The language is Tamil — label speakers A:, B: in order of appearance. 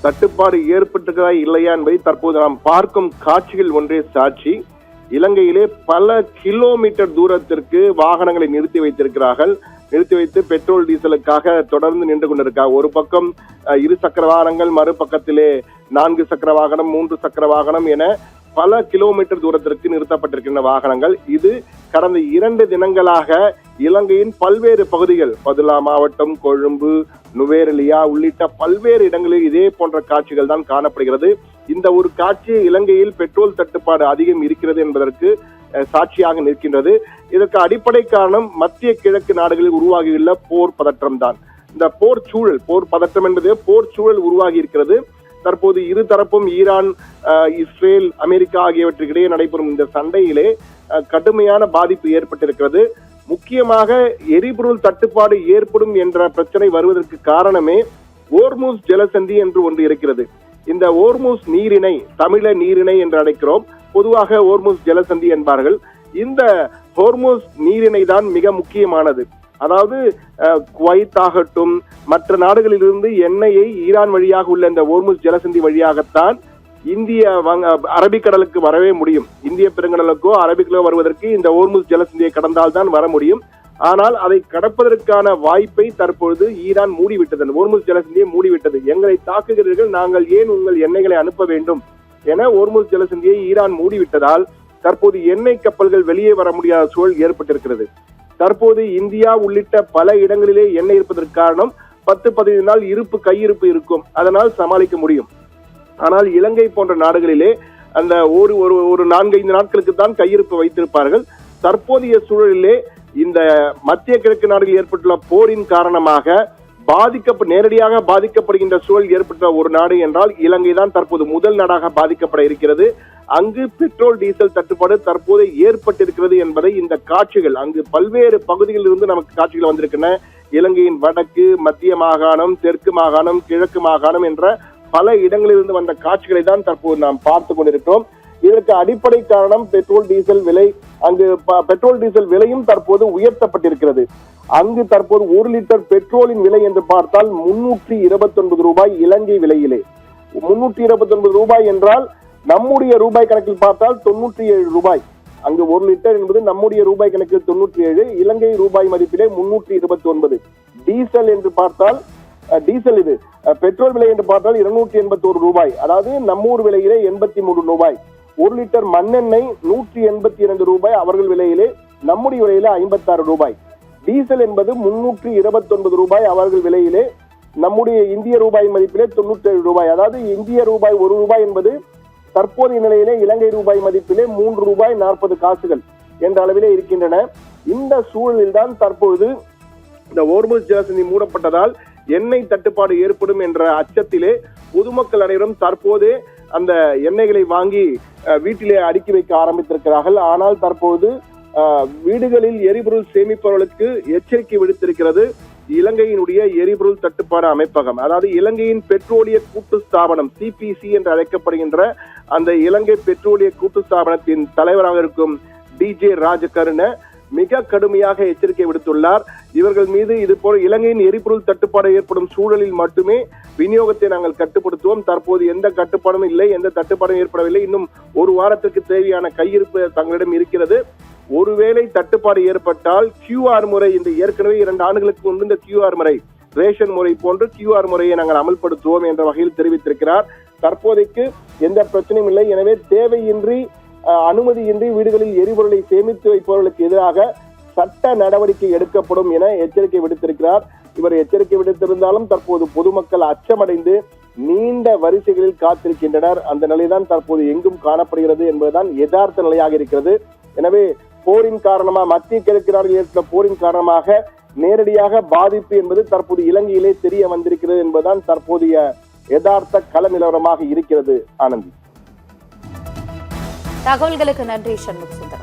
A: தட்டுப்பாடு ஏற்பட்டிருக்கிறதா இல்லையா என்பதை தற்போது நாம் பார்க்கும் காட்சிகள் ஒன்றே சாட்சி. இலங்கையிலே பல கிலோமீட்டர் தூரத்திற்கு வாகனங்களை நிறுத்தி வைத்திருக்கிறார்கள். நிறுத்தி வைத்து பெட்ரோல் டீசலுக்காக தொடர்ந்து நின்று கொண்டிருக்காங்க. ஒரு பக்கம் 2 சக்கர வாகனங்கள், மறுபக்கத்திலே 4 சக்கர வாகனம், 3 சக்கர வாகனம் என பல கிலோமீட்டர் தூரத்திற்கு நிறுத்தப்பட்டிருக்கின்ற வாகனங்கள். இது கடந்த 2 தினங்களாக இலங்கையின் பல்வேறு பகுதிகள், பதுலா மாவட்டம், கொழும்பு, நுவேரலியா உள்ளிட்ட பல்வேறு இடங்களில் இதே போன்ற காட்சிகள் தான் காணப்படுகிறது. இந்த ஒரு காட்சி இலங்கையில் பெட்ரோல் தட்டுப்பாடு அதிகம் இருக்கிறது என்பதற்கு சாட்சியாக நிற்கின்றது. இதற்கு அடிப்படை காரணம் மத்திய கிழக்கு நாடுகளில் உருவாகியுள்ள போர் பதற்றம் தான். இந்த போர் சூழல், போர் பதற்றம் என்பது போர் சூழல் உருவாகி இருக்கிறது. தற்போது இரு தரப்பும் ஈரான், இஸ்ரேல், அமெரிக்கா ஆகியவற்றுக்கிடையே நடைபெறும் இந்த சண்டையிலே கடுமையான பாதிப்பு ஏற்பட்டிருக்கிறது. முக்கியமாக எரிபொருள் தட்டுப்பாடு ஏற்படும் என்ற பிரச்சனை வருவதற்கு காரணமே ஓர்மூஸ் ஜலசந்தி என்று ஒன்று இருக்கிறது. இந்த ஓர்மூஸ் நீரிணை, தமிழ நீரிணை என்று அழைக்கிறோம், பொதுவாக ஓர்மூஸ் ஜலசந்தி என்பார்கள். இந்த ஹோர்மூஸ் நீரிணை தான் மிக முக்கியமானது. அதாவது குவைத் ஆகட்டும், மற்ற நாடுகளிலிருந்து எண்ணெயை ஈரான் வழியாக உள்ள இந்த ஓர்மூஸ் ஜலசந்தி வழியாகத்தான் இந்திய அரபிக்கடலுக்கு வரவே முடியும். இந்திய பெருங்கடலுக்கோ அரபிக்கடலோ வருவதற்கு இந்த ஓர்மூஸ் ஜலசந்தியை கடந்தால்தான் வர முடியும். ஆனால் அதை கடப்பதற்கான வாய்ப்பை தற்பொழுது ஈரான் மூடிவிட்டது. ஓர்மூஸ் ஜலசந்தியை மூடிவிட்டது. எங்களை தாக்குகிறீர்கள், நாங்கள் ஏன் உங்கள் எண்ணெய்களை அனுப்ப வேண்டும் என ஓர்மூஸ் ஜலசந்தியை ஈரான் மூடிவிட்டதால் தற்போது எண்ணெய் கப்பல்கள் வெளியே வர முடியாத சூழல் ஏற்பட்டிருக்கிறது. தற்போது இந்தியா உள்ளிட்ட பல இடங்களிலே எண்ணெய் இருப்பதற்கு காரணம் 10-15 நாள் கையிருப்பு இருக்கும், அதனால் சமாளிக்க முடியும். ஆனால் இலங்கை போன்ற நாடுகளிலே அந்த ஒரு 4-5 நாட்களுக்கு தான் கையிருப்பு வைத்திருப்பார்கள். தற்போதைய சூழலிலே இந்த மத்திய கிழக்கு நாடுகளில் ஏற்பட்டுள்ள போரின் காரணமாக நேரடியாக பாதிக்கப்படுகின்ற சூழல் ஏற்பட்ட ஒரு நாடு என்றால் இலங்கை தான் தற்போது முதல் நாடாக பாதிக்கப்பட இருக்கிறது. அங்கு பெட்ரோல் டீசல் தட்டுப்பாடு தற்போது ஏற்பட்டிருக்கிறது என்பதை இந்த காட்சிகள், அங்கு பல்வேறு பகுதிகளில் இருந்து நமக்கு காட்சிகள் வந்திருக்கின்றன. இலங்கையின் வடக்கு, மத்திய மாகாணம், தெற்கு மாகாணம், கிழக்கு மாகாணம் என்ற பல இடங்களிலிருந்து வந்த காட்சிகளை தான் தற்போது நாம் பார்த்து கொண்டிருக்கிறோம். இதற்கு அடிப்படை காரணம் பெட்ரோல் டீசல் விலை. அங்கு பெட்ரோல் டீசல் விலையும் தற்போது உயர்த்தப்பட்டிருக்கிறது. அங்கு தற்போது 1 லிட்டர் பெட்ரோலின் விலை என்று பார்த்தால் 329 ரூபாய் இலங்கை விலையிலே. 329 ரூபாய் என்றால் நம்முடைய ரூபாய் கணக்கில் பார்த்தால் 97 ரூபாய். அங்கு 1 லிட்டர் என்பது நம்முடைய ரூபாய் கணக்கில் 97, இலங்கை ரூபாய் மதிப்பிலே 329. டீசல் என்று பார்த்தால் இது பெட்ரோல் விலை என்று பார்த்தால் 281 ரூபாய், அதாவது நம்மூர் விலையிலே 83 ரூபாய். 1 லிட்டர் மண்ணெண்ணெய் 182 ரூபாய் அவர்கள் விலையிலே, நம்முடைய விலையிலே 56 ரூபாய். டீசல் என்பது 329 ரூபாய் அவர்கள் விலையிலே, நம்முடைய இந்திய ரூபாய் மதிப்பிலே 97 ரூபாய். அதாவது இந்திய ரூபாய் 1 ரூபாய் என்பது தற்போதைய நிலையிலே இலங்கை ரூபாய் மதிப்பிலே 3 ரூபாய் 40 காசுகள் என்ற அளவிலே இருக்கின்றன. இந்த சூழலில் தான் தற்பொழுது இந்த ஓர்மூஸ் ஜலசந்தி மூடப்பட்டதால் எண்ணெய் தட்டுப்பாடு ஏற்படும் என்ற அச்சத்திலே பொதுமக்கள் அனைவரும் தற்போதே அந்த எண்ணெய்களை வாங்கி வீட்டிலே அடுக்கி வைக்க ஆரம்பித்திருக்கிறார்கள். ஆனால் தற்போது வீடுகளில் எரிபொருள் சேமிப்பவர்களுக்கு எச்சரிக்கை விடுத்திருக்கிறது இலங்கையினுடைய எரிபொருள் தட்டுப்பாடு அமைப்பகம். அதாவது இலங்கையின் பெட்ரோலிய கூட்டு ஸ்தாபனம் CPC என்று அழைக்கப்படுகின்ற அந்த இலங்கை பெட்ரோலிய கூட்டு ஸ்தாபனத்தின் தலைவராக இருக்கும் DJ ராஜகருண மிக கடுமையாக எச்சரிக்கை விடுத்துள்ளார். இவர்கள் மீது இது போல இலங்கையின் எரிபொருள் தட்டுப்பாடு ஏற்படும் சூழலில் மட்டுமே விநியோகத்தை நாங்கள் கட்டுப்படுத்துவோம். தற்போது எந்த கட்டுப்பாடும் இல்லை, எந்த தட்டுப்பாடும் ஏற்படவில்லை. இன்னும் 1 வாரத்திற்கு தேவையான கையிருப்பு தங்களிடம் இருக்கிறது. ஒருவேளை தட்டுப்பாடு ஏற்பட்டால் QR முறை, இந்த ஏற்கனவே 2 ஆண்டுகளுக்கு முன்பு இந்த QR முறை, ரேஷன் முறை போன்று QR முறையை நாங்கள் அமல்படுத்துவோம் என்ற வகையில் தெரிவித்திருக்கிறார். தற்போதைக்கு எந்த பிரச்சனையும் இல்லை. எனவே தேவையின்றி அனுமதியின்றி வீடுகளில் எரிபொருளை சேமித்து வைப்பவர்களுக்கு எதிராக சட்ட நடவடிக்கை எடுக்கப்படும் என எச்சரிக்கை விடுத்திருக்கிறார். இவர் எச்சரிக்கை விடுத்திருந்தாலும் தற்போது பொதுமக்கள் அச்சமடைந்து நீண்ட வரிசைகளில் காத்திருக்கின்றனர். அந்த நிலைதான் தற்போது எங்கும் காணப்படுகிறது என்பதுதான் யதார்த்த நிலையாக இருக்கிறது. எனவே போரின் காரணமாக, மத்திய கிழக்கு நாடுகளில் ஏற்பட்ட போரின் காரணமாக நேரடியாக பாதிப்பு என்பது தற்போது இலங்கையிலே தெரிய வந்திருக்கிறது என்பதுதான் தற்போதைய யதார்த்த கள நிலவரமாக இருக்கிறது. ஆனந்தி,
B: தகவல்களுக்கு நன்றி சண்முக சுந்தரம்.